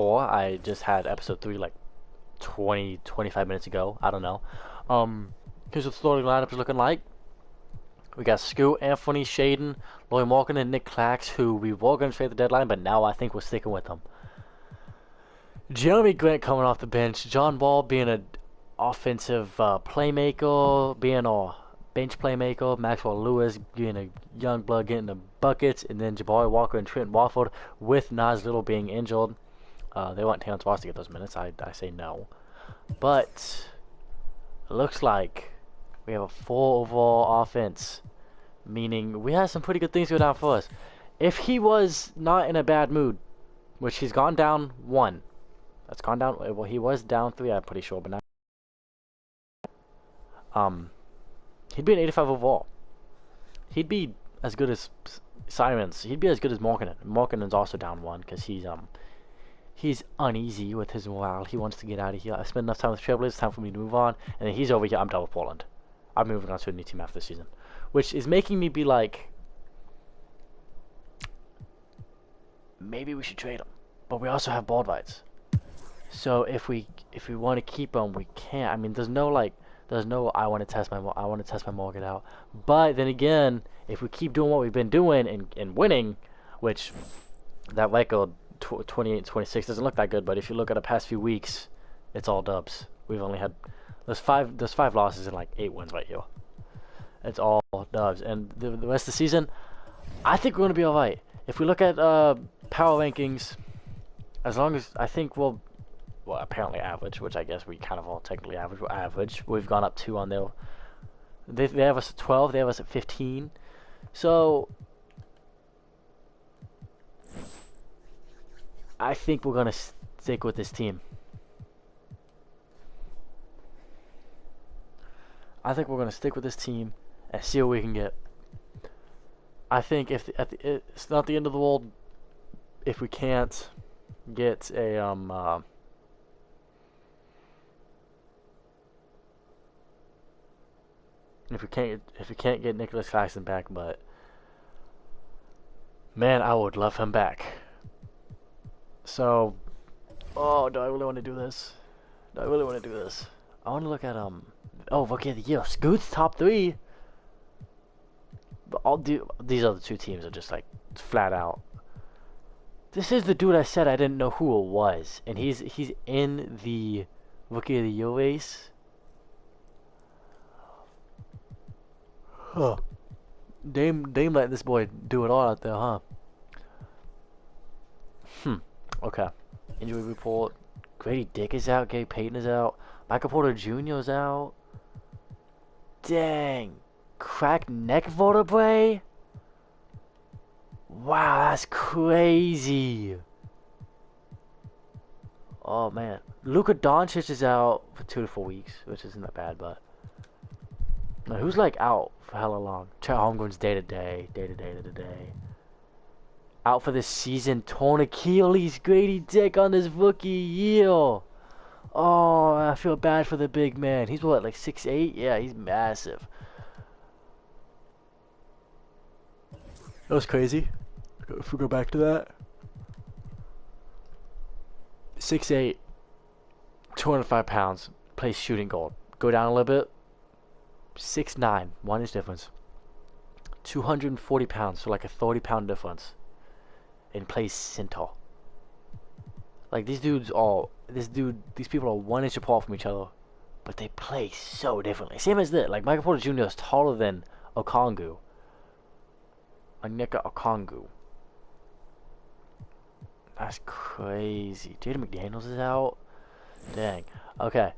4. I just had episode 3 like 25 minutes ago. I don't know. Here's what the starting lineup is looking like. We got Scoot, Anthony, Shaden, Lloyd Morgan, and Nick Clax, who we were going to trade the deadline, but now I think we're sticking with them. Jeremy Grant coming off the bench. John Ball being an offensive playmaker, being a bench playmaker. Maxwell Lewis being a young blood getting the buckets. And then Jabari Walker and Trent Watford with Nas Little being injured. They want Terrence Ross to get those minutes. I say no. But it looks like we have a 4 overall offense. Meaning we have some pretty good things go down for us. If he was not in a bad mood, which he's gone down 1. That's gone down. Well, he was down 3, I'm pretty sure, but now. He'd be an 85 overall. He'd be as good as Simons. He'd be as good as Morgan. Morgan's also down 1 because he's uneasy with his morale. He wants to get out of here. I spent enough time with Trailblazers. It's time for me to move on. And then he's over here. I'm done with Portland. I'm moving on to a new team after this season, which is making me be like, maybe we should trade him. But we also have Baldwins. So if we want to keep him, we can't. I mean, there's no I want to test my market out. But then again, if we keep doing what we've been doing and winning, which that record 28-26 doesn't look that good, but if you look at the past few weeks, it's all dubs. We've only had there's five losses and like 8 wins right here. It's all dubs, and the rest of the season, I think we're gonna be all right. If we look at power rankings, as long as I think we'll apparently average, which I guess we kind of all technically average. We're average. We've gone up 2 on there. They have us at 12. They have us at 15. So I think we're gonna stick with this team. I think we're gonna stick with this team and see what we can get. I think it's not the end of the world if we can't get a if we can't get Nicholas Claxton back, but man, I would love him back. So, oh, do I really want to do this? I want to look at Rookie of the Year. Scoot's top 3. But these other 2 teams are just like flat out. This is the dude I said I didn't know who it was, and he's in the Rookie of the Year race. Huh. Dame letting this boy do it all out there, huh? Okay. Injury report. Grady Dick is out. Gary Payton is out. Michael Porter Jr. is out. Dang. Cracked neck vertebrae? Wow, that's crazy. Oh, man. Luka Doncic is out for 2 to 4 weeks, which isn't that bad, but... Now, who's, like, out for hella long? Chet Holmgren's day to day. Out for this season. Torn Achilles. Grady Dick on his rookie year. Oh, I feel bad for the big man. He's what, like 6'8"? Yeah, he's massive. That was crazy. If we go back to that. 6'8", 205 pounds. Plays shooting guard. Go down a little bit. 6'9", 1 inch difference. 240 pounds, so like a 30-pound difference. And plays center. Like these people are 1 inch apart from each other, but they play so differently. Same as this. Like Michael Porter Jr. is taller than Okongwu. Onyeka Okongwu. That's crazy. Jaden McDaniels is out. Dang. Okay.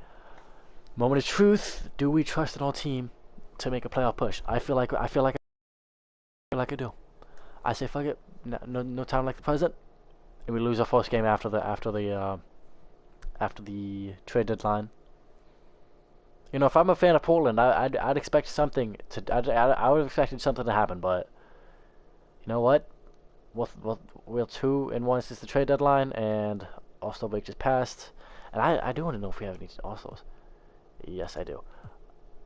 Moment of truth. Do we trust in our team to make a playoff push? I feel like I do. I say fuck it. No time like the present. And we lose our first game after the trade deadline. You know, if I'm a fan of Portland, I'd expect something to. I would have expected something to happen, but you know what? We're 2-1 since the trade deadline, and All-Star break just passed. And I do want to know if we have any All-Stars. Yes, I do.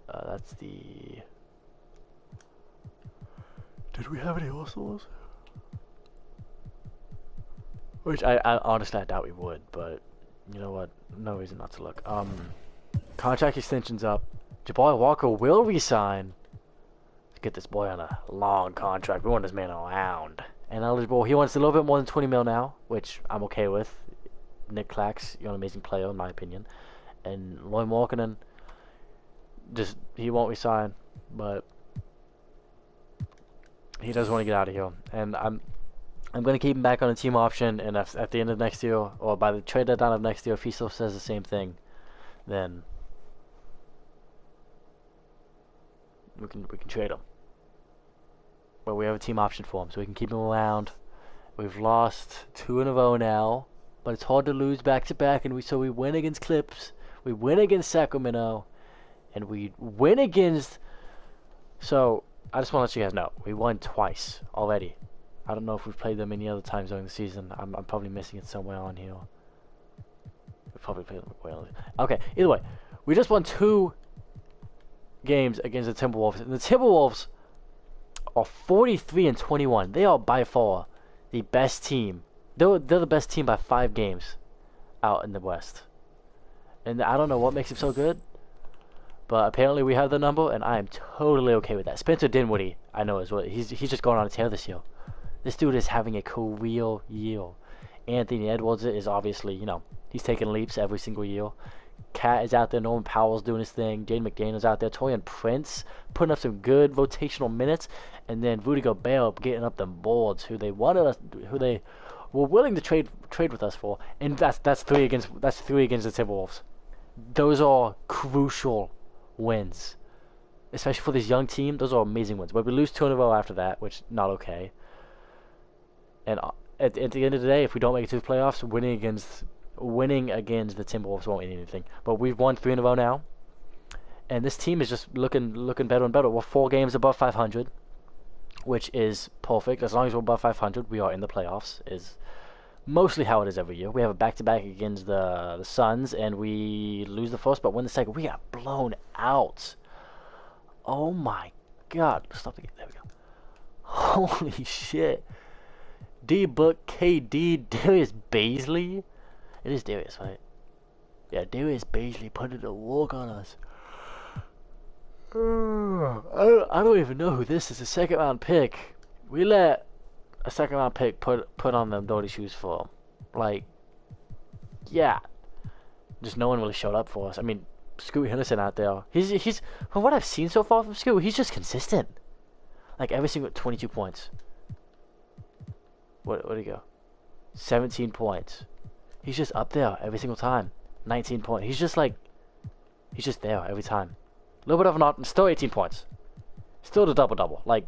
That's the. Did we have any All-Stars? Which I honestly I doubt we would, but you know what? No reason not to look. Contract extension's up. Jabari Walker will resign. Let's get this boy on a long contract. We want this man around. And eligible. He wants a little bit more than 20 mil now, which I'm okay with. Nick Clax, you're an amazing player in my opinion. And Lloyd Markkanen, just he won't resign, but he does want to get out of here. And I'm going to keep him back on a team option, and if, at the end of next year, or by the trade deadline of next year, if he still says the same thing, then we can trade him. But we have a team option for him, so we can keep him around. We've lost 2 in a row now, but it's hard to lose back-to-back, and so we win against Clips, we win against Sacramento, and we win against... So, I just want to let you guys know, we won twice already. I don't know if we've played them any other times during the season. I'm probably missing it somewhere on here. We probably played them way on. Okay, either way, we just won 2 games against the Timberwolves, and the Timberwolves are 43-21. They are by far the best team. They're the best team by 5 games out in the West. And I don't know what makes it so good, but apparently we have the number, and I am totally okay with that. Spencer Dinwiddie, I know as well. He's just going on a tear this year. This dude is having a career year. Anthony Edwards is obviously, you know, he's taking leaps every single year. Cat is out there. Norman Powell's doing his thing. Jaden McDaniels out there. Torian Prince putting up some good rotational minutes. And then Rudy Gobert getting up them boards, who they were willing to trade with us for. And that's 3 against the Timberwolves. Those are crucial wins, especially for this young team. Those are amazing wins. But we lose 2 in a row after that, which not okay. And at the end of the day, if we don't make it to the playoffs, winning against the Timberwolves won't mean anything. But we've won 3 in a row now, and this team is just looking better and better. We're 4 games above 500, which is perfect. As long as we're above 500, we are in the playoffs. Is mostly how it is every year. We have a back-to-back against the Suns, and we lose the first, but win the second. We got blown out. Oh my God! Stop the game. There we go. Holy shit! D-Book, KD, Darius Baisley. It is Darius, right? Yeah, Darius Baisley put it to work on us. I don't even know who this is. A 2nd round pick. We let a 2nd round pick put on them dirty shoes for him. Like, yeah. Just no one really showed up for us. I mean, Scoot Henderson out there. He's from what I've seen so far from Scoot, he's just consistent. Like every single 22 points. Where'd he go? 17 points. He's just up there every single time. 19 points. He's just there every time. A little bit of an still 18 points. Still the double-double. Like,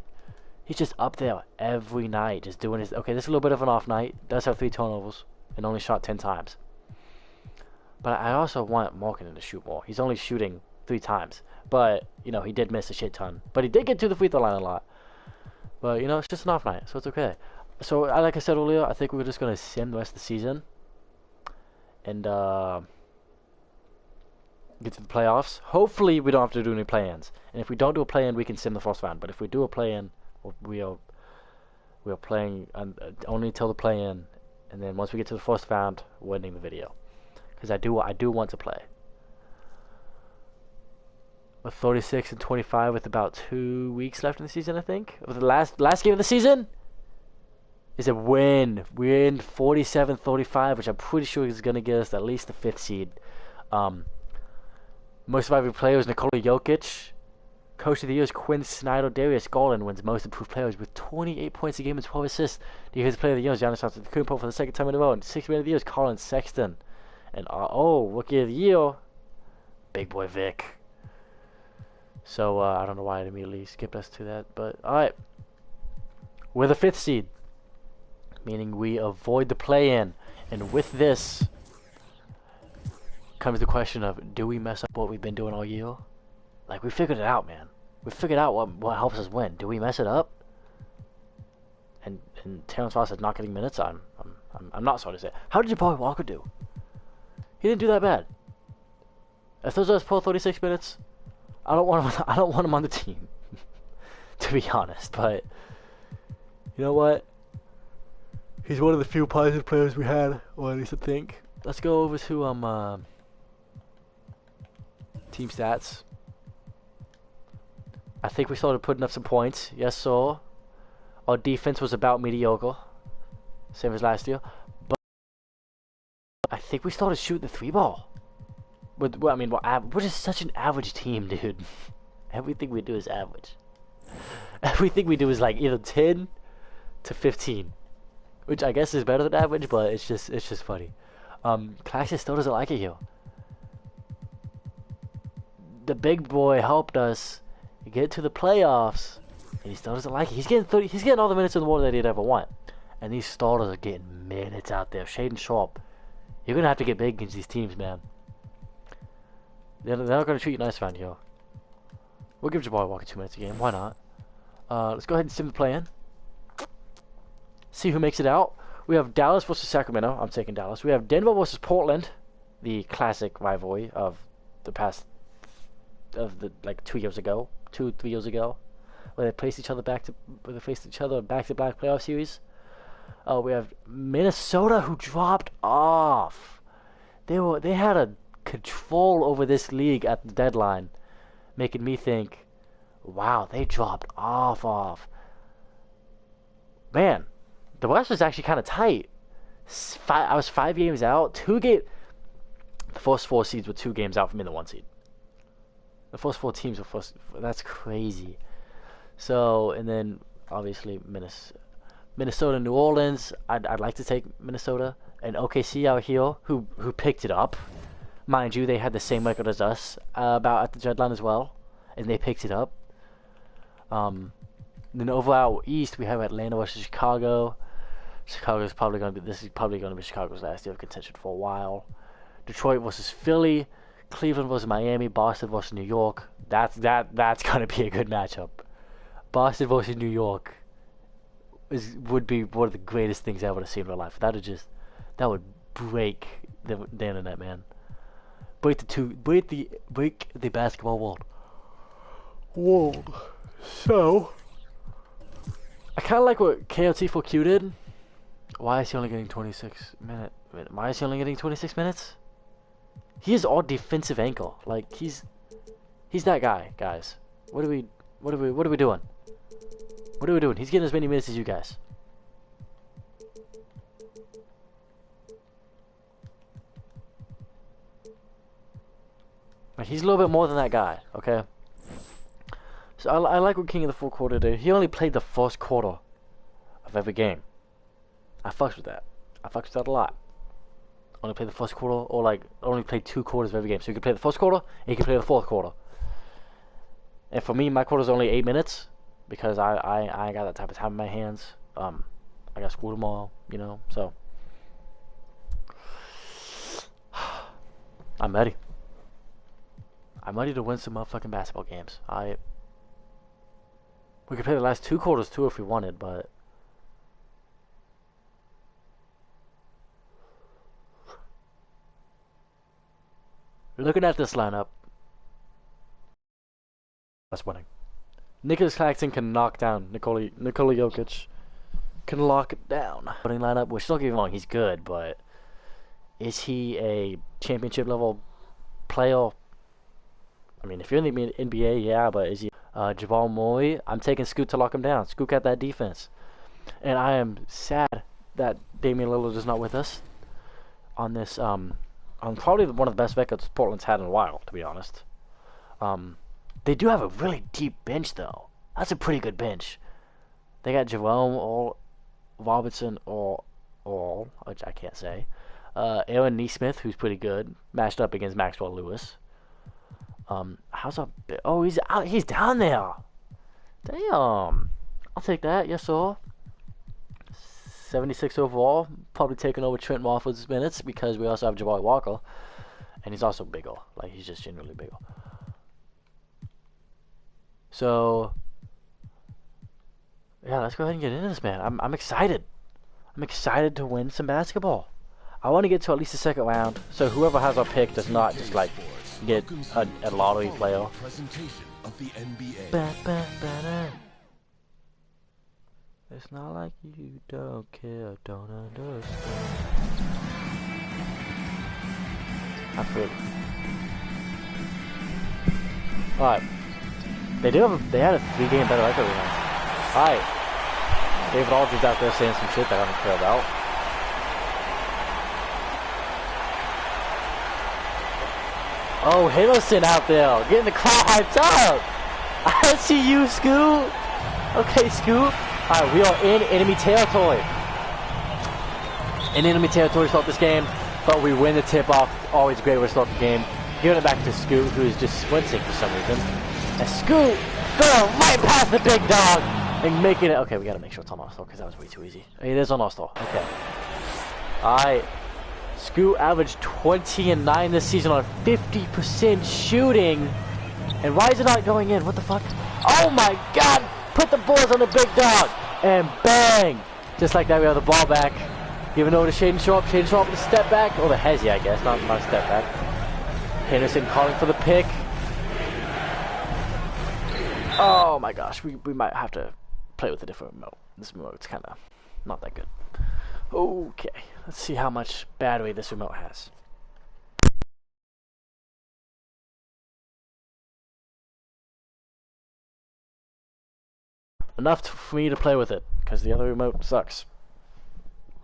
he's just up there every night, just doing his... Okay, this is a little bit of an off night. Does have 3 turnovers and only shot 10 times. But I also want Markkanen to shoot more. He's only shooting 3 times. But, you know, he did miss a shit ton. But he did get to the free throw line a lot. But, you know, it's just an off night, so it's okay. So, like I said earlier, I think we're just going to sim the rest of the season. And, get to the playoffs. Hopefully, we don't have to do any play-ins. And if we don't do a play-in, we can sim the first round. But if we do a play-in, we are playing only until the play-in. And then once we get to the first round, we're ending the video. Because I do want to play. We're 36-25 with about 2 weeks left in the season, I think. With the last game of the season is a win. We're in 47-35, which I'm pretty sure is going to get us at least the 5th seed. Most surviving players, Nikola Jokic. Coach of the Year is Quinn Snyder. Darius Garland wins Most Improved Players with 28 points a game and 12 assists. Defensive Player of the Year is Giannis Antetokounmpo for the 2nd time in a row. And 6th Man of the Year is Colin Sexton. And Rookie of the Year, Big Boy Vic. So I don't know why I immediately skipped us to that, but alright. We're the 5th seed, meaning we avoid the play-in. And with this comes the question of, do we mess up what we've been doing all year? Like, we figured it out, man. We figured out what helps us win. Do we mess it up? And Terrence Ross is not getting minutes. I'm not sorry to say. How did Jabari Walker do? He didn't do that bad. If those guys pull 36 minutes, I don't want him on the team. To be honest, but you know what? He's one of the few positive players we had, or at least I think. Let's go over to team stats. I think we started putting up some points. Yes, sir. Our defense was about mediocre, same as last year. But I think we started shooting the 3-ball. Well, I mean, we're just such an average team, dude. Everything we do is average. Everything we do is like either 10 to 15, which I guess is better than average, but it's just funny. Clash still doesn't like it here. The big boy helped us get to the playoffs, and he still doesn't like it. He's getting all the minutes in the world that he'd ever want, and these starters are getting minutes out there. Shaden Sharp, you're gonna have to get big against these teams, man. They're not gonna treat you nice around here. We'll give Jabari Walker 2 minutes a game. Why not? Let's go ahead and sim the play in. See who makes it out. We have Dallas versus Sacramento. I'm taking Dallas. We have Denver versus Portland, the classic rivalry of the past, like 2 years ago, 3 years ago, where they faced each other back-to-back playoff series. We have Minnesota, who dropped off. They had a control over this league at the deadline, making me think, wow, they dropped off. Man, the West was actually kind of tight. I was 5 games out. The first 4 seeds were 2 games out from being the 1 seed. The first 4 teams were first. That's crazy. So, and then obviously Minnesota, New Orleans. I'd like to take Minnesota and OKC out here, who picked it up. Mind you, they had the same record as us about at the deadline as well, and they picked it up. Then over out east, we have Atlanta versus Chicago. This is probably going to be Chicago's last year of contention for a while. Detroit versus Philly, Cleveland versus Miami, Boston versus New York. That's going to be a good matchup. Boston versus New York would be one of the greatest things I ever seen in my life. That would break the internet, man. Break the basketball world. So I kind of like what KOT4Q did. Why is he only getting 26 minutes? Why is he only getting 26 minutes? He is our defensive anchor. Like he's that guy, guys. What are we doing? What are we doing? He's getting as many minutes as you guys. Like, he's a little bit more than that guy, okay? So I like what King of the Fourth Quarter did. He only played the first quarter of every game. I fucks with that. I fucks with that a lot. Only play the first quarter, or like only play 2 quarters of every game. So you can play the first quarter, and you can play the fourth quarter. And for me, my quarter's only 8 minutes because I ain't got that type of time in my hands. I got school tomorrow, you know. So I'm ready. I'm ready to win some motherfucking basketball games. We could play the last 2 quarters too if we wanted, but looking at this lineup, that's winning. Nicholas Claxton can knock down Nikola Jokic. Can lock it down. Winning lineup, which don't get me wrong, he's good, but is he a championship level player? I mean, if you're in the NBA, yeah, but is he Jamal Murray? I'm taking Scoot to lock him down. Scoot got that defense. And I am sad that Damian Lillard is not with us on this, on probably one of the best records Portland's had in a while, to be honest. They do have a really deep bench, though. That's a pretty good bench. They got Jerome or Robinson or which I can't say. Aaron Nesmith, who's pretty good, matched up against Maxwell Lewis. How's our... Oh, he's out. He's down there. Damn. I'll take that. Yes, sir. 76 overall. Probably taking over Trent Warford's minutes because we also have Jabari Walker. And he's also bigger. Like, he's just generally bigger. So... yeah, let's go ahead and get into this, man. I'm excited. I'm excited to win some basketball. I want to get to at least the second round. So whoever has our pick does not just, like... get a lottery player. It's not like you don't care, don't understand. Absolutely. Alright. They had a 3-game better record than us. Alright. David Aldridge out there saying some shit that I don't care about. Oh, Haloson out there, getting the crowd hyped up. I see you, Scoop. Okay, Scoop. Alright, we are in enemy territory. In enemy territory to start this game, but we win the tip-off. Always a great way to start the game. Giving it back to Scoop, who is just sprinting for some reason. And Scoop going right past the big dog and making it. Okay, we gotta make sure it's on our store because that was way too easy. It is on our store. Okay. Alright. Scoop averaged 20 and 9 this season on 50% shooting. And why is it not going in? What the fuck? Oh my god! Put the balls on the big dog! And bang! Just like that, we have the ball back. Giving over to Shaden Sharp. Shaden Sharp with a step back. Or the Hezzy, I guess. Not a step back. Henderson calling for the pick. Oh my gosh, we might have to play with a different remote. This remote's kind of not that good. Okay, let's see how much battery this remote has. Enough for me to play with it, because the other remote sucks.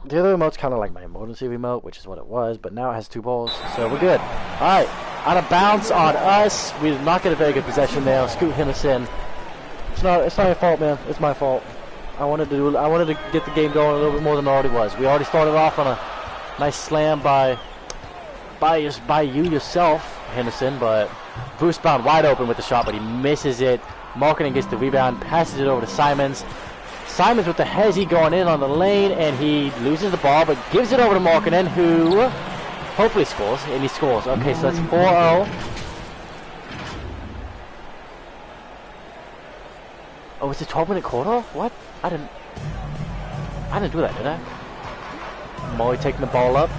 The other remote's kind of like my emergency remote, which is what it was, but now it has 2 balls, so we're good. Alright, out of bounds on us. We did not get a very good possession there. Scoot Henderson. It's not your fault, man. It's my fault. I wanted to get the game going a little bit more than it already was. We already started off on a nice slam by you yourself, Henderson, but Bruce Brown wide open with the shot, but he misses it. Marketing gets the rebound, passes it over to Simons. Simons with the hezzy going in on the lane, and he loses the ball, but gives it over to Markkanen, who hopefully scores, and he scores. Okay, so that's 4-0. Oh, it's a 12-minute quarter? What? I didn't do that, did I? Molly taking the ball up.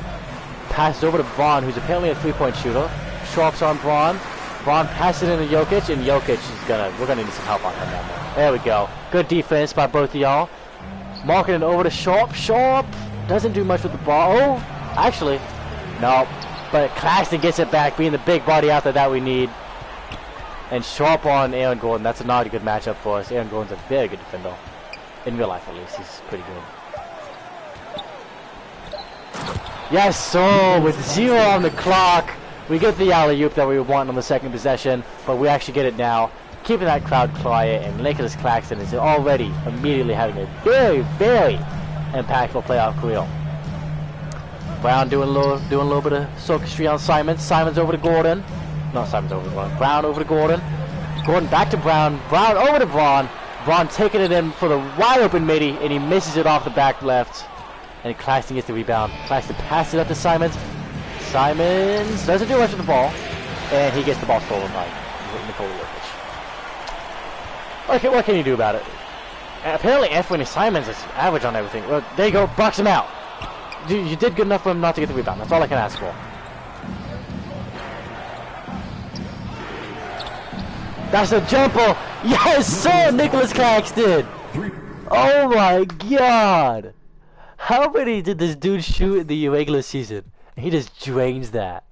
Passes over to Braun, who's apparently a 3-point shooter. Sharps on Braun. Braun passes it into Jokic, and Jokic is we're gonna need some help on him down there. There we go. Good defense by both of y'all. Marking it over to Sharp. Sharp doesn't do much with the ball. Oh, actually, no. But Claxton gets it back, being the big body out there that we need. And Sharp on Aaron Gordon. That's not a good matchup for us. Aaron Gordon's a very good defender. In real life, at least, he's pretty good. Yes, so with 0 on the clock, we get the alley-oop that we were wanting on the second possession, but we actually get it now. Keeping that crowd quiet, and Nicholas Claxton is already immediately having a very, very impactful playoff career. Brown doing a little bit of sophistry on Simons. Simons over to Gordon. No, Simons over to Gordon. Brown over to Gordon. Gordon back to Brown. Brown over to Braun. Braun taking it in for the wide open midi, and he misses it off the back left. And Claxton gets the rebound. Claxton passes it up to Simons. Simons doesn't do much with the ball, and he gets the ball stolen by Nikola Jokic. Okay, what can you do about it? Apparently Anthony Simons is average on everything. Well, there you go, box him out. You did good enough for him not to get the rebound. That's all I can ask for. That's a jumper. Yes, sir, Nicholas Claxton. Oh my God. How many did this dude shoot in the regular season? He just drains that.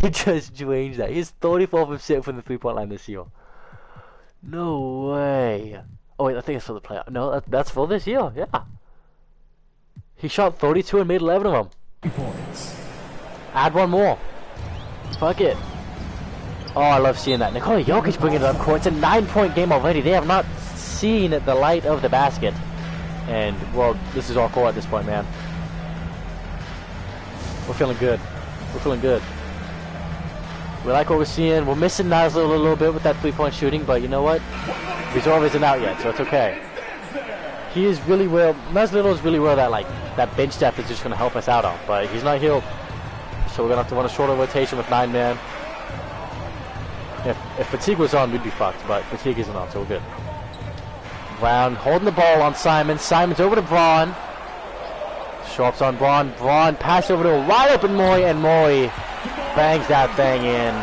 He just drains that. He's 34% from the 3-point line this year. No way. Oh wait, I think it's for the playoff. No, that's for this year. Yeah. He shot 32 and made 11 of them. Add one more. Fuck it. Oh, I love seeing that. Nikola Jokic bringing it up court. It's a 9-point game already. They have not seen the light of the basket. And, well, this is all four at this point, man. We're feeling good. We're feeling good. We like what we're seeing. We're missing Nasl a little bit with that 3-point shooting, but you know what? Resolve isn't out yet, so it's okay. He is really well. Nasl is really well that bench depth is just going to help us out on, but he's not healed. So we're going to have to run a shorter rotation with 9-man. If Fatigue was on, we'd be fucked, but Fatigue isn't on, so we're good. Brown holding the ball on Simons. Simons over to Braun. Sharps on Braun. Braun pass over to a wide open Moy, and Moy bangs that thing in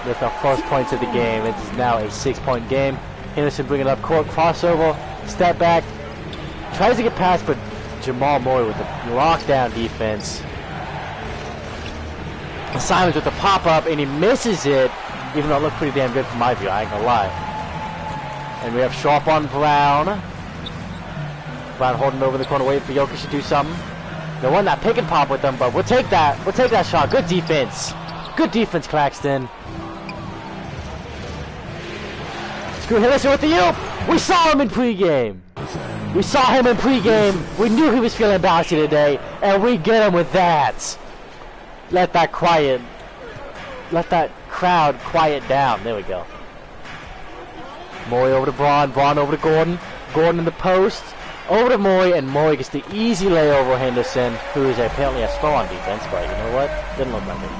with the first points of the game. It is now a 6-point game. Henderson bringing it up court, crossover, step back, Tries to get past, but Jamal Murray with the lockdown defense. Simons with the pop-up, and he misses it, even though it looked pretty damn good from my view, I ain't gonna lie. And we have Sharp on Brown. Brown holding over the corner, waiting for Jokic to do something. They won that pick and pop with them, but we'll take that. We'll take that shot. Good defense. Good defense, Claxton. Screw Henderson with the oop. We saw him in pregame. We saw him in pregame. We knew he was feeling bouncy today, and we get him with that. Let that crowd quiet down. There we go. Moy over to Braun. Braun over to Gordon. Gordon in the post. Over to Moy, and Moy gets the easy layover Henderson, who is apparently a star on defense, but you know what? Didn't look like it.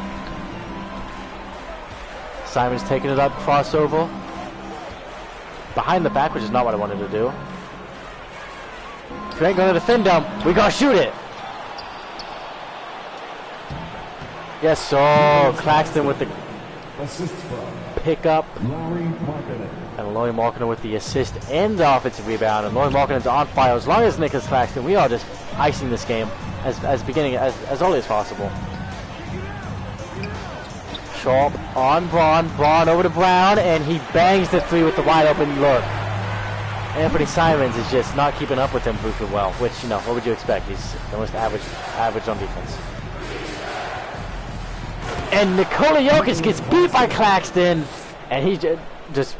Simon's taking it up, crossover. Behind the back, which is not what I wanted to do. If you ain't gonna defend him, we gotta shoot it. Yes, so Claxton with the pickup. And Laurie Markkinen with the assist and the offensive rebound. And Laurie Markkinen's on fire. As long as Nicholas Claxton, we are just icing this game as early as possible. Sharp on Braun. Braun over to Brown, and he bangs the three with the wide open look. Anthony Simons is just not keeping up with him very well, which, you know, what would you expect? He's the most average on defense. And Nikola Jokic gets beat by Claxton, and he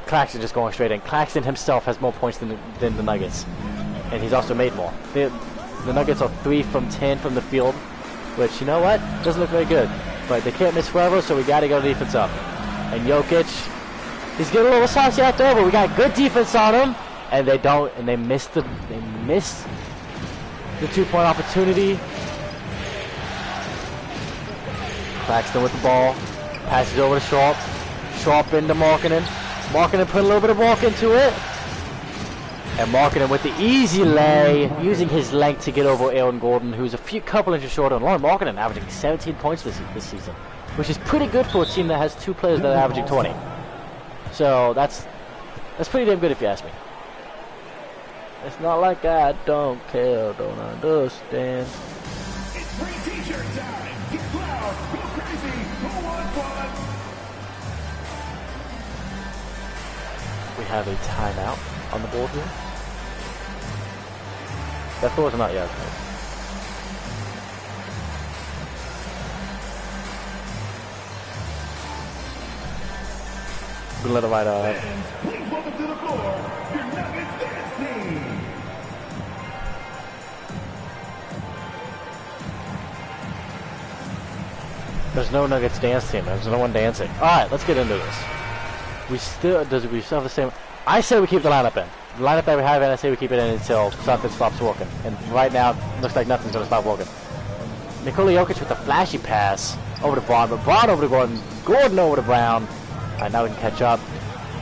Claxton just going straight in. Claxton himself has more points than the Nuggets, and he's also made more. The Nuggets are 3 from 10 from the field, which, you know what, doesn't look very good. But they can't miss forever, so we got to go defense up. And Jokic, he's getting a little saucy out there, but we got good defense on him, and they missed the 2-point opportunity. Claxton with the ball, passes over to Sharp. Sharp into Markkinen. Markkinen put a little bit of walk into it. And Markkinen with the easy lay, using his length to get over Aaron Gordon, who's a couple inches shorter. And Laurie Markkinen averaging 17 points this season, which is pretty good for a team that has 2 players that are averaging 20. So that's pretty damn good if you ask me. It's not like I don't care, don't understand. It's free t-shirt time. Get loud, go crazy, who wants one? We have a timeout on the board here. That thought was not yet. We'll let it right out. Please welcome to the floor, your Nuggets dance team. There's no Nuggets dance team. There's no one dancing. All right, let's get into this. We still have the same. I say we keep the lineup in. The lineup that we have in, I say we keep it in until something stops working. And right now, it looks like nothing's gonna stop working. Nikola Jokic with the flashy pass over to Braun, but Braun over to Gordon. Gordon over to Brown. All right, now we can catch up.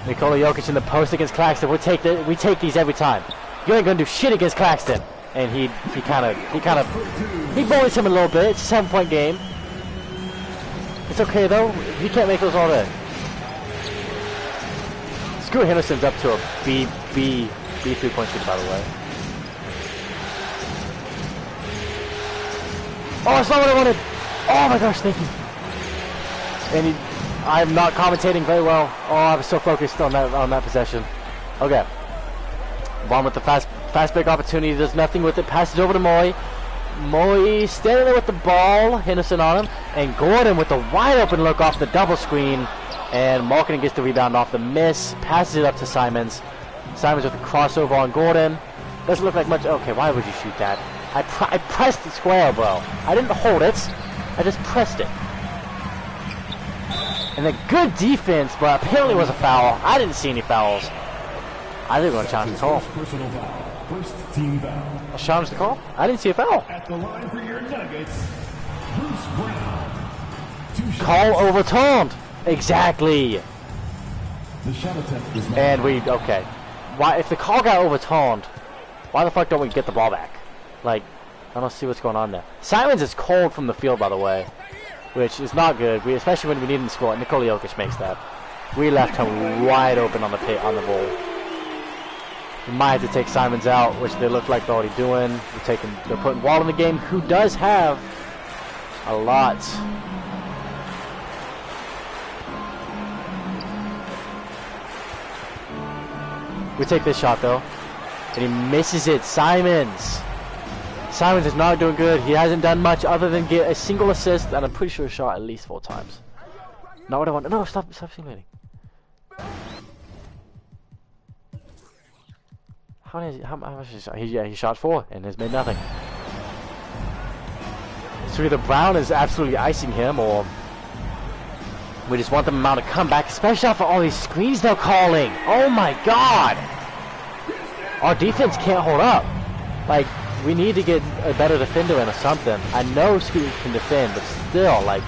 Nikola Jokic in the post against Claxton. We take these every time. You ain't gonna do shit against Claxton. And he bullies him a little bit. It's a 7-point game. It's okay though. He can't make those all day. Screw Henderson's up to a B 3-point shooter, by the way. Oh, that's not what I wanted. Oh my gosh, thank you. And I'm not commentating very well. Oh, I was so focused on that possession. Okay. Braun with the fast break opportunity, does nothing with it. Passes over to Moy. Moy standing there with the ball. Henderson on him. And Gordon with the wide open look off the double screen. And Markkinen gets the rebound off the miss. Passes it up to Simons. Simons with the crossover on Gordon. Doesn't look like much. Okay, why would you shoot that? I pressed the square, bro. I didn't hold it. I just pressed it. And then good defense, but apparently it was a foul. I didn't see any fouls. I think we're going to challenge the call. First team foul. I'll challenge the call? I didn't see a foul. At the line for your Nuggets, Bruce Brown. Call overturned. Exactly. The shot attempt is not. And okay. Why, if the call got overturned, why the fuck don't we get the ball back? Like, I don't see what's going on there. Simons is cold from the field, by the way, which is not good. Especially when we need him to score. Nikola Jokic makes that. We left him wide open on the ball. We might have to take Simons out, which they look like they're already doing. They're putting Wall in the game, who does have a lot. We take this shot though, and he misses it. Simons is not doing good. He hasn't done much other than get a single assist, and I'm pretty sure he shot at least 4 times. Not what I want. No, stop simulating. How much is he? He shot 4 and has made nothing. So either Brown is absolutely icing him, or we just want the amount to come back, especially after all these screens they're calling. Oh my god! Our defense can't hold up. Like, we need to get a better defender in or something. I know Scoot can defend, but still, like,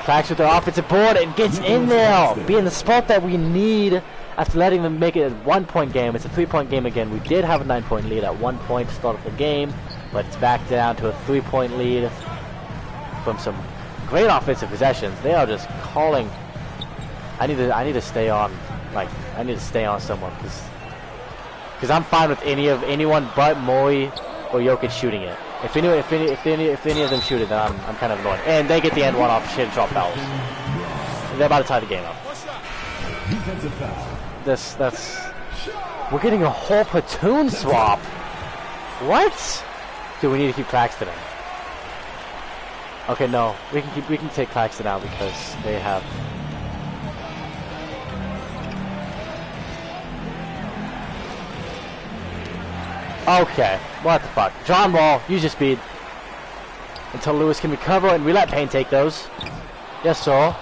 cracks with their offensive board and gets in there, being the spot that we need. After letting them make it a 1-point game, it's a 3-point game again. We did have a 9-point lead at 1 point to start off the game, but it's back down to a 3-point lead from some great offensive possessions. They are just calling. I need to stay on. Like, I need to stay on someone because I'm fine with anyone but Mori or Jokic shooting it. If any of them shoot it, then I'm kind of annoyed. And they get the end one off shit drop fouls. They're about to tie the game up. Defensive foul. We're getting a whole platoon swap. What? Dude, we need to keep Claxton in. Okay, no, we can take Claxton out because they have. Okay, what the fuck? John Wall, use your speed until Lewis can recover, and we let Payne take those. Yes, sir.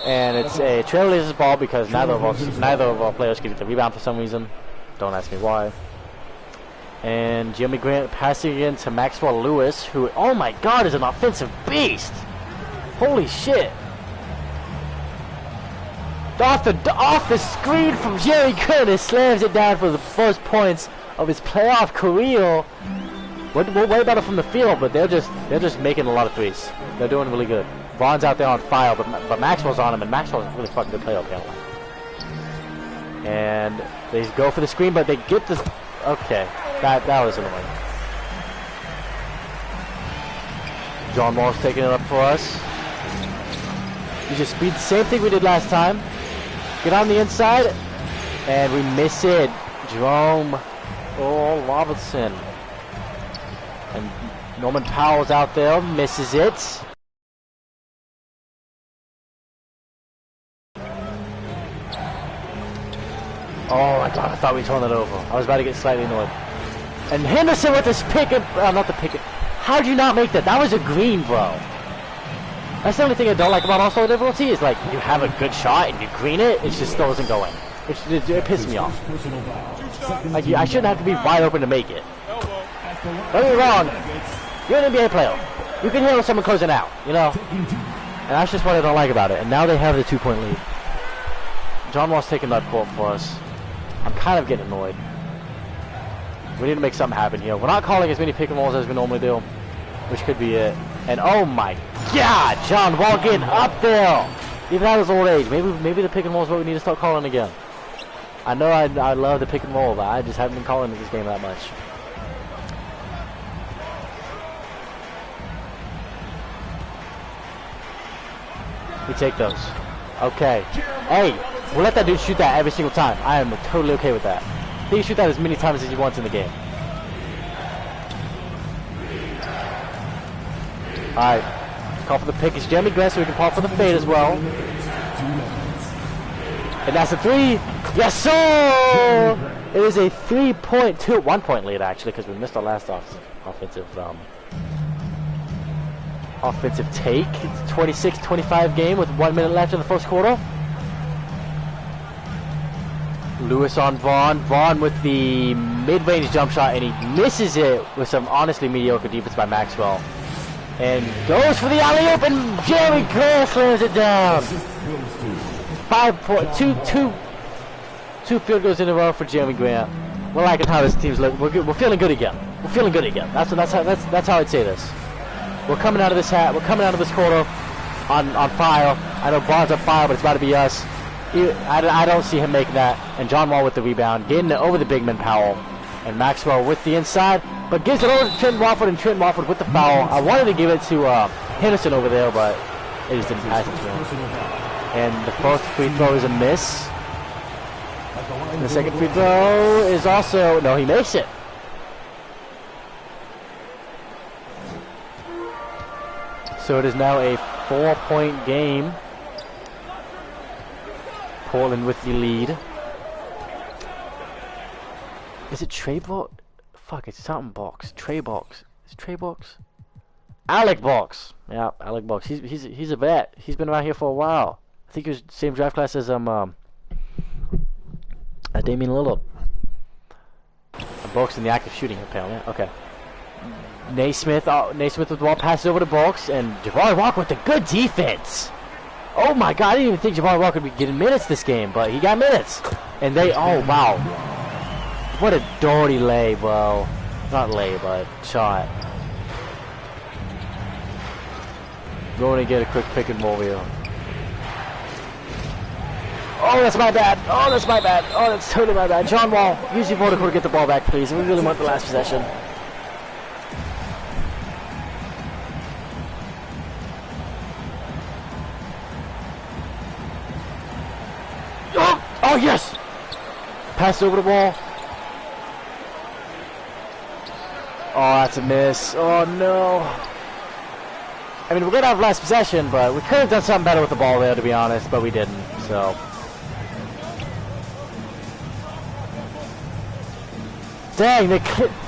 And it's a Trailblazers ball because neither of our players can get the rebound for some reason. Don't ask me why. And Jeremy Grant passing again to Maxwell Lewis, who, oh my god, is an offensive beast. Holy shit. Off the screen from Jerry Curtis, slams it down for the first points of his playoff career. We're way better from the field, but they're just making a lot of threes. They're doing really good. Vaughn's out there on fire, but Maxwell's on him, and Maxwell's a really fucking good player apparently. And they go for the screen, but they get this. Okay, that was annoying. John Wall's taking it up for us. You just speed, same thing we did last time. Get on the inside, and we miss it. Jerome Robertson. And Norman Powell's out there, misses it. Oh my god, I thought we turned it over. I was about to get slightly annoyed. And Henderson with this pick and not the pick. How'd you not make that? That was a green, bro. That's the only thing I don't like about All-Star difficulty is like you have a good shot and you green it, it just still doesn't go in. It pisses me off. Like I shouldn't have to be wide open to make it. Don't get me wrong. You're an NBA player. You can handle someone closing out, you know. And that's just what I don't like about it. And now they have the 2-point lead. John Wall's taking that court for us. I'm kind of getting annoyed. We need to make something happen here. We're not calling as many pick and rolls as we normally do, which could be it. And oh my god, John Wall getting up there! Even at his old age, maybe the pick and roll is what we need to start calling again. I know I love the pick and roll, but I just haven't been calling this game that much. We take those. Okay. Hey, we'll let that dude shoot that every single time. I am totally okay with that. He can shoot that as many times as he wants in the game. Alright. Call for the pick. It's Jeremy Grant, so we can call for the fade as well. And that's a 3. Yes, sir! It is a 1-point lead, actually, because we missed our last offensive take. It's a 26-25 game with 1 minute left in the first quarter. Lewis on Vaughn. Vaughn with the mid-range jump shot, and he misses it with some honestly mediocre defense by Maxwell. And goes for the alley-oop, and Jerry Grant slams it down. 2 field goals in a row for Jeremy Grant. We're liking how this team's look. We're feeling good again. We're feeling good again. That's how I'd say this. We're coming out of this quarter on fire. I know Vaughn's on fire, but it's about to be us. I don't see him making that. And John Wall with the rebound, getting it over the big man Powell. And Maxwell with the inside, but gives it over to Trent Watford, and Trent Watford with the foul. I wanted to give it to Henderson over there, but it just didn't pass it to him. And the first free throw is a miss. And the second free throw is also... No, he makes it. So it is now a 4-point game. Portland with the lead. Is it Trey Box? Fuck, it's something Box. Trey Box. Is it Trey Box? Alec Box. Yeah, Alec Box. He's a vet. He's been around here for a while. I think he was same draft class as Damian Lillard. Box in the act of shooting apparently. Okay. Naismith. Oh, Naismith with the ball passes over to Box, and Jabari Walker with the good defense. Oh my God! I didn't even think Jabari Walker would be getting minutes this game, but he got minutes. And they. Oh wow. What a dirty lay, bro. Not lay, but shot. Going to get a quick pick and roll here. Oh, that's my bad. Oh, that's my bad. Oh, that's totally my bad. John Wall, use your vertical to get the ball back, please. We really want the last possession. Oh, yes! Pass over the ball. Oh, that's a miss. Oh, no. I mean, we're going to have last possession, but we could have done something better with the ball there, to be honest, but we didn't, so. Dang,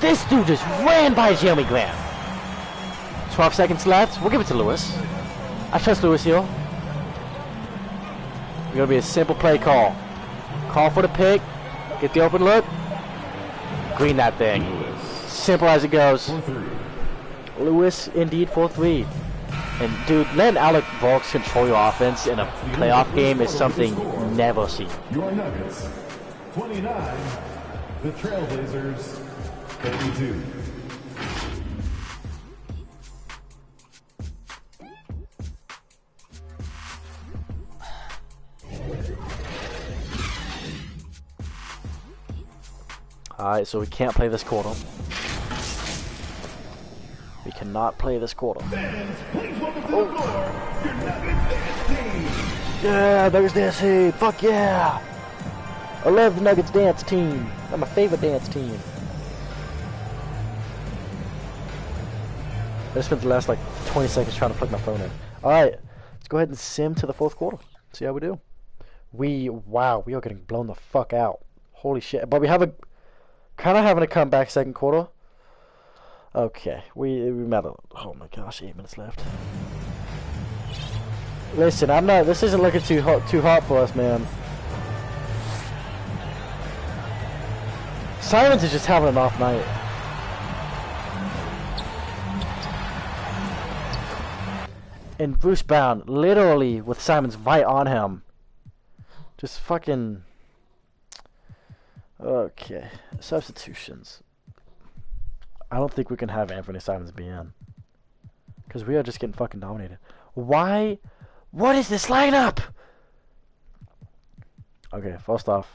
this dude just ran by Jeremy Grant. 12 seconds left. We'll give it to Lewis. I trust Lewis here. It's going to be a simple play call. Call for the pick. Get the open look. Green that thing. Simple as it goes. Lewis, indeed, 4-3. And, dude, letting Alec Box control your offense in a playoff game is something never seen. Your Nuggets, 29. The Trailblazers, 32. Alright, so we can't play this quarter. We cannot play this quarter. Fans, please welcome to the floor, your Nuggets dance team. Yeah, Nuggets dance team. Fuck yeah. I love the Nuggets dance team. They're my favorite dance team. I just spent the last like 20 seconds trying to plug my phone in. Alright, let's go ahead and sim to the fourth quarter. See how we do. Wow, we are getting blown the fuck out. Holy shit. But we have kind of having a comeback second quarter. Okay, we met oh my gosh, 8 minutes left. Listen, this isn't looking too hot for us, man. Simons is just having an off night. And Bruce Brown, literally with Simons right on him. Just fucking... Okay, substitutions. I don't think we can have Anthony Simons be in. Because we are just getting fucking dominated. Why? What is this lineup? Okay, first off.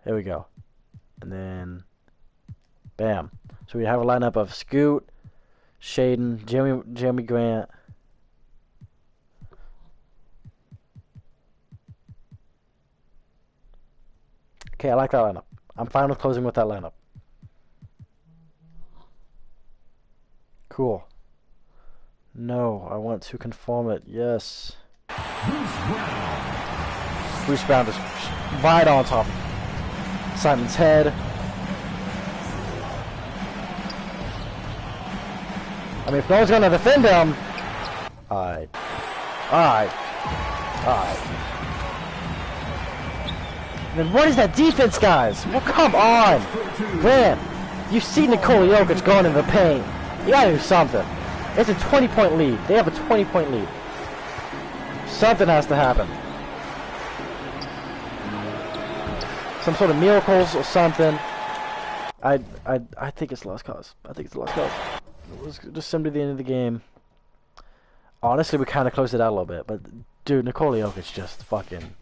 Here we go. And then... Bam. So we have a lineup of Scoot, Shaden, Jeremy Grant. Okay, I like that lineup. I'm fine with closing with that lineup. Cool. No, I want to conform it. Yes. Bruce Brown is right on top of Simon's head. I mean, if no one's gonna defend him... Alright. Alright. Alright. Then what is that defense, guys? Well, come on! Man, you see Nikola Jokic going in the paint. You gotta do something. It's a 20-point lead. They have a 20-point lead. Something has to happen. Some sort of miracles or something. I think it's lost cause. I think it's a lost cause. Let's just sim to the end of the game. Honestly, we kind of closed it out a little bit, but dude, Nikola Jokic just fucking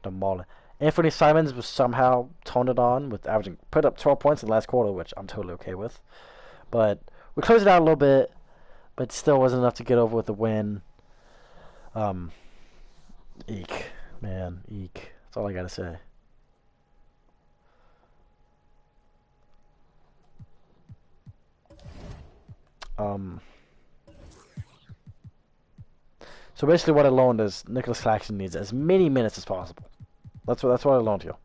demolished. Anthony Simons was somehow toned it on with averaging put up 12 points in the last quarter, which I'm totally okay with. But we closed it out a little bit, but still wasn't enough to get over with the win. Um, eek, man, eek. That's all I gotta say. So basically, what I learned is Nicholas Claxton needs as many minutes as possible. That's what I learned here.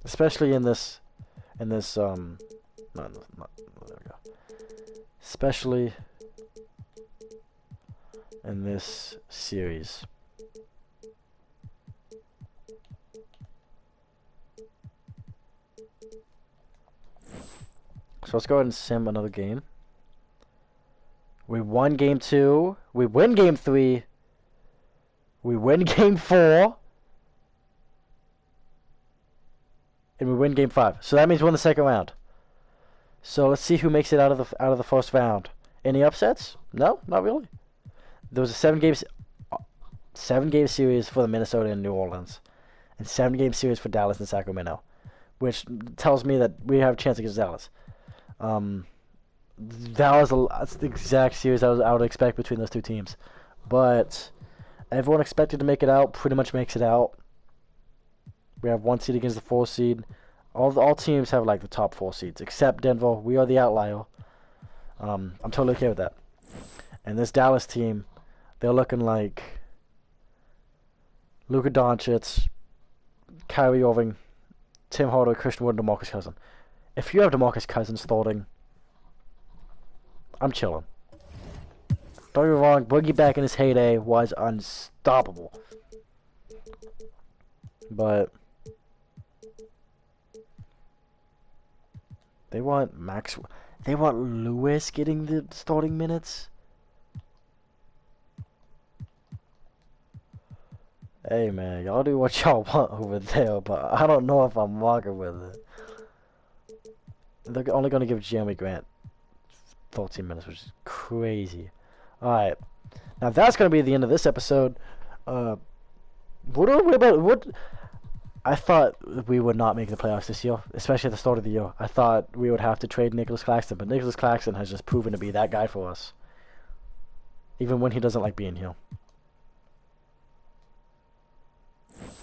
Especially in this no, there we go. Especially in this series. So let's go ahead and sim another game. We won game 2. We win game 3. We win game 4. And we win game 5. So that means we won the second round. So let's see who makes it out of the first round. Any upsets? No, not really. There was a 7-game series for the Minnesota and New Orleans, and 7-game series for Dallas and Sacramento, which tells me that we have a chance against Dallas. That's the exact series I would expect between those two teams, but everyone expected to make it out pretty much makes it out. We have 1 seed against the 4 seed. All teams have like the top 4 seeds except Denver. We are the outlier. I'm totally okay with that. And this Dallas team, they're looking like Luka Doncic, Kyrie Irving, Tim Hardaway, Christian Wood, and DeMarcus Cousins. If you have DeMarcus Cousins starting, I'm chilling. Don't get me wrong, Boogie back in his heyday was unstoppable. But they want Lewis getting the starting minutes. Hey man, y'all do what y'all want over there, but I don't know if I'm rocking with it. They're only gonna give Jeremy Grant 14 minutes, which is crazy. Alright. Now that's gonna be the end of this episode. What I thought we would not make the playoffs this year, especially at the start of the year. I thought we would have to trade Nicholas Claxton, but Nicholas Claxton has just proven to be that guy for us. Even when he doesn't like being here.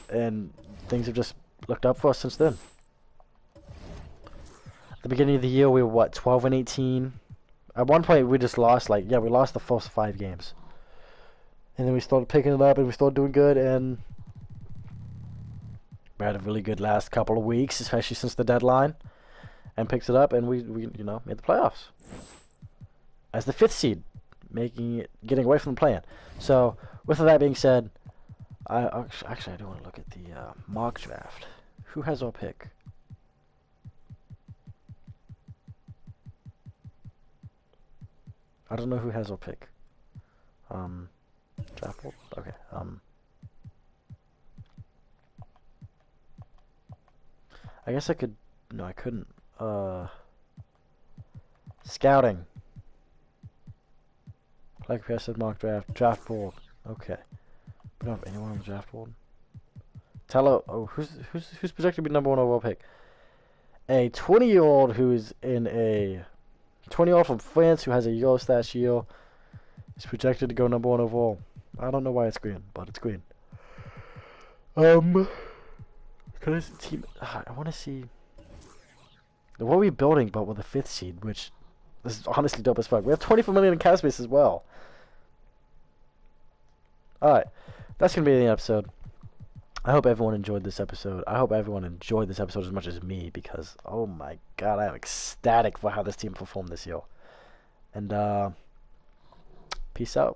And things have just looked up for us since then. At the beginning of the year, we were, what, 12-18? At one point, we just lost, we lost the first 5 games. And then we started picking it up, and we started doing good, and we had a really good last couple of weeks, especially since the deadline, and picked it up, and we made the playoffs. As the 5th seed, getting away from the play-in. So, with that being said, I do want to look at the mock draft. Who has our pick? I don't know who has our pick. Draft board? Okay. I guess I could. No, I couldn't. Scouting. Like I said, mock draft board. Okay. We don't have anyone on the draft board. Who's projected to be number 1 overall pick? A 20-year-old who's in a 20-year-old from France who has a Eurostat year is projected to go number 1 overall. I don't know why it's green, but it's green. Cause team, I want to see. What are we building, but with a 5th seed, which this is honestly dope as fuck. We have 24 million in cap space as well. Alright, that's going to be the episode. I hope everyone enjoyed this episode. I hope everyone enjoyed this episode as much as me, because, oh my god, I am ecstatic for how this team performed this year. And, peace out.